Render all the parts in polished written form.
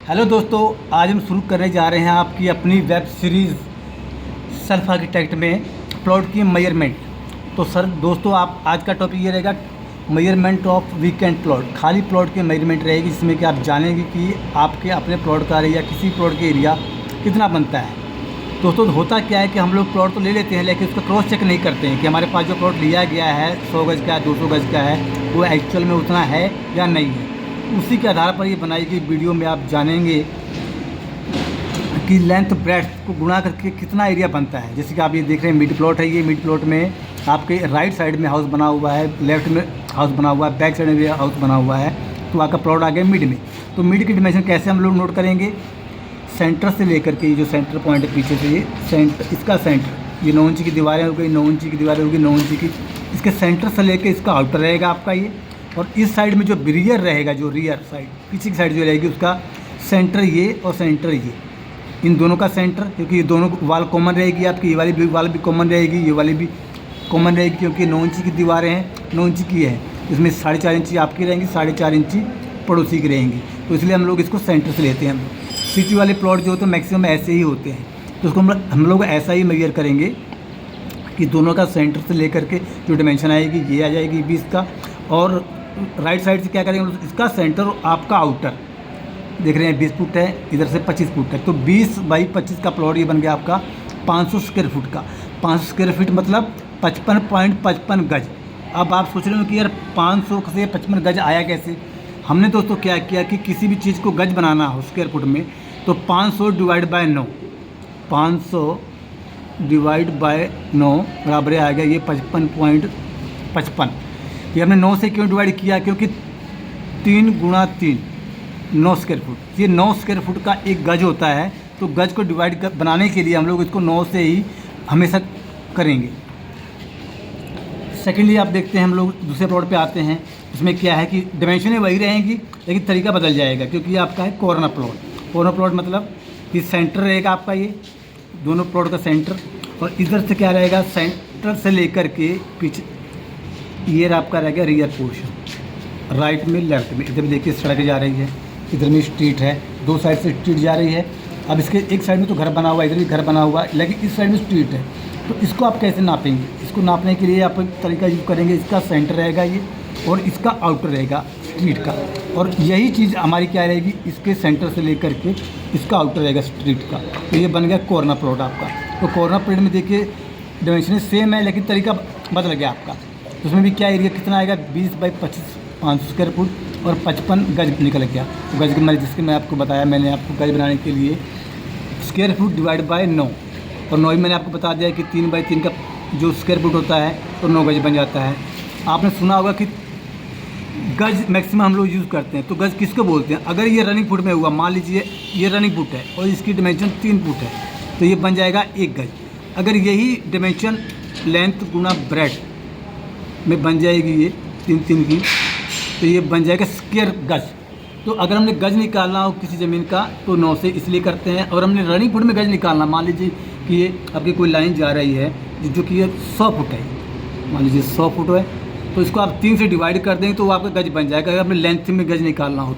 Hello दोस्तों, आज हम शुरू करने जा रहे हैं आपकी अपनी वेब सीरीज़ सेल्फ आर्किटेक्ट में प्लॉट की मेजरमेंट। तो सर दोस्तों, आप आज का टॉपिक ये रहेगा मेजरमेंट ऑफ वीकेंड प्लॉट। खाली प्लॉट की मेजरमेंट रहेगी, जिसमें कि आप जानेंगे कि आपके अपने प्लॉट का एरिया किसी प्लॉट के एरिया कितना बनता है। दोस्तों होता क्या है कि हम लोग प्लॉट तो ले लेते हैं, लेकिन उसका क्रॉस चेक नहीं करते हैं कि हमारे पास जो प्लॉट लिया गया है 100 गज़ का 200 गज़ का है, वो एक्चुअल में उतना है या नहीं है। उसी के आधार पर ये बनाई गई वीडियो में आप जानेंगे कि लेंथ ब्रेड्थ को गुणा करके कितना एरिया बनता है। जैसे कि आप ये देख रहे हैं मिड प्लॉट है, ये मिड प्लॉट में आपके राइट साइड में हाउस बना हुआ है, लेफ्ट में हाउस बना हुआ है, बैक साइड में भी हाउस बना हुआ है, तो आपका प्लॉट आ गया मिड में। तो मिड की डिमेंशन कैसे हम लोग नोट करेंगे? सेंटर से लेकर के, ये जो सेंटर पॉइंट है पीछे से, ये सेंटर, इसका सेंटर, ये 9 इंच की दीवारें हो गई, 9 इंच की दीवारें होगी, 9 इंच की, इसके सेंटर से लेकर इसका आउटर रहेगा आपका ये। और इस साइड में जो रियर रहेगा, जो रियर साइड पीछे की साइड जो रहेगी, उसका सेंटर ये और सेंटर ये, इन दोनों का सेंटर, क्योंकि ये दोनों वाल कॉमन रहेगी आपकी, ये वाली भी वाल भी कॉमन रहेगी, ये वाली भी कॉमन रहेगी, क्योंकि 9 इंच की दीवारें हैं, 9 इंच की है, इसमें 4.5 इंची आपकी रहेंगी, 4.5 इंची पड़ोसी की रहेंगी। तो इसलिए हम लोग इसको सेंटर से लेते हैं। सिटी वाले प्लॉट जो होते हैं मैक्सिमम ऐसे ही होते हैं, तो उसको हम लोग ऐसा ही मेजर करेंगे कि दोनों का सेंटर से लेकर के जो डिमेंशन आएगी ये आ जाएगी 20 का, और राइट साइड से क्या करेंगे, इसका सेंटर और आपका आउटर देख रहे हैं 20 फुट है, इधर से 25 फुट है, तो 20 बाई 25 का प्लॉट ये बन गया आपका 500 स्क्वायर फुट का। 500 स्क्वायर फीट मतलब 55.55 गज। अब आप सोच रहे हो कि यार 500 से 55 गज आया कैसे? हमने दोस्तों क्या किया कि किसी भी चीज़ को गज बनाना हो स्क्वायर फुट में, तो 500 डिवाइड बाय 9, 500 डिवाइड बाय 9 बराबर आ गया ये 55.55। ये हमने 9 से क्यों डिवाइड किया? क्योंकि 3 गुणा 3 9 स्क्वायर फुट, ये 9 स्क्वायर फुट का एक गज होता है। तो गज को डिवाइड बनाने के लिए हम लोग इसको 9 से ही हमेशा करेंगे। सेकेंडली आप देखते हैं, हम लोग दूसरे प्लॉट पे आते हैं। इसमें क्या है कि डिमेंशनें वही रहेंगी, लेकिन तरीका बदल जाएगा, क्योंकि ये आपका है कॉर्नर प्लॉट। कॉर्नर प्लॉट मतलब कि सेंटर रहेगा आपका, ये दोनों प्लॉट का सेंटर, और इधर से क्या रहेगा, सेंटर से लेकर के पीछे ये आपका रहेगा रियर पोर्शन, राइट में लेफ्ट में। इधर भी देखिए सड़क जा रही है, इधर में स्ट्रीट है, दो साइड से स्ट्रीट जा रही है। अब इसके एक साइड में तो घर बना हुआ है, इधर भी घर बना हुआ है, लेकिन इस साइड में स्ट्रीट है। तो इसको आप कैसे नापेंगे? इसको नापने के लिए आप तरीका यूज़ करेंगे, इसका सेंटर रहेगा ये, और इसका आउटर रहेगा स्ट्रीट का, और यही चीज़ हमारी क्या रहेगी, इसके सेंटर से लेकर के इसका आउटर रहेगा स्ट्रीट का। तो ये बन गया कॉर्नर प्लॉट आपका। तो कॉर्नर प्लॉट में देखिए डायमेंशन सेम है, लेकिन तरीका बदल गया आपका। तो उसमें भी क्या एरिया कितना आएगा, 20 बाई 25 500 स्क्वायर फुट और 55 गज निकल गया। तो गज के मैंने जिसके मैं आपको बताया, मैंने आपको गज बनाने के लिए स्क्वायर फुट डिवाइड बाय 9, और 9 ही मैंने आपको बता दिया कि 3 बाई 3 का जो स्क्वायर फुट होता है तो 9 गज बन जाता है। आपने सुना होगा कि गज मैक्सिमम हम लोग यूज़ करते हैं। तो गज किसको बोलते हैं? अगर ये रनिंग फुट में हुआ, मान लीजिए ये रनिंग फुट है और इसकी डिमेंशन 3 फुट है, तो ये बन जाएगा 1 गज। अगर यही डिमेंशन लेंथ गुना ब्रेड में बन जाएगी ये 3 की, तो ये बन जाएगा स्क्वायर गज। तो अगर हमने गज निकालना हो किसी ज़मीन का तो 9 से इसलिए करते हैं, और हमने रनिंग फुट में गज निकालना, मान लीजिए कि ये आपकी कोई लाइन जा रही है जो कि ये 100 फुट है, मान लीजिए 100 फुट है, तो इसको आप 3 से डिवाइड कर देंगे तो वो आपका गज बन जाएगा, अगर अपने लेंथ में गज निकालना हो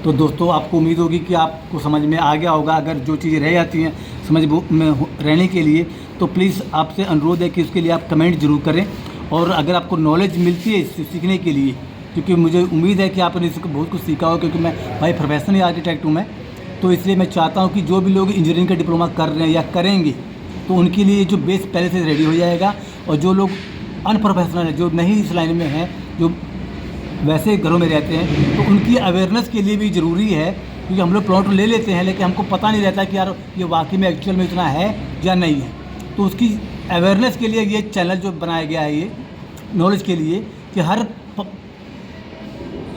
तो दोस्तों आपको उम्मीद होगी कि आपको समझ में आ गया होगा। अगर जो चीज़ें रह जाती हैं समझ में रहने के लिए, तो प्लीज़ आपसे अनुरोध है कि उसके लिए आप कमेंट ज़रूर करें। और अगर आपको नॉलेज मिलती है इससे सीखने के लिए, क्योंकि मुझे उम्मीद है कि आपने इसको बहुत कुछ सीखा हो, क्योंकि मैं भाई प्रोफेशनल आर्किटेक्ट हूँ मैं, तो इसलिए मैं चाहता हूँ कि जो भी लोग इंजीनियरिंग का डिप्लोमा कर रहे हैं या करेंगे, तो उनके लिए जो बेस पहले से रेडी हो जाएगा। और जो लोग अनप्रोफेशनल है, जो नहीं इस लाइन में हैं, जो वैसे घरों में रहते हैं, तो उनकी अवेयरनेस के लिए भी ज़रूरी है, क्योंकि हम लोग प्लॉट ले लेते हैं लेकिन हमको पता नहीं रहता कि यार ये वाकई में एक्चुअल में इतना है या नहीं है। तो उसकी अवेयरनेस के लिए ये चैनल जो बनाया गया है, ये नॉलेज के लिए, कि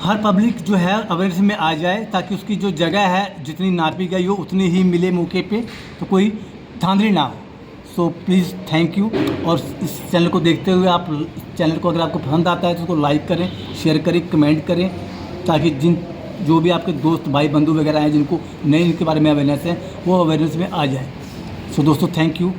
हर पब्लिक जो है अवेयरनेस में आ जाए, ताकि उसकी जो जगह है जितनी नापी गई हो उतनी ही मिले मौके पे, तो कोई धांधली ना हो। So please thank you. और इस चैनल को देखते हुए आप इस चैनल को अगर आपको पसंद आता है तो उसको लाइक करें, शेयर करें, कमेंट करें, ताकि जो भी आपके दोस्त भाई बंधु वगैरह हैं जिनको नहीं इनके बारे में अवेयरनेस है, वो अवेयरनेस में आ जाए। सो दोस्तों थैंक यू।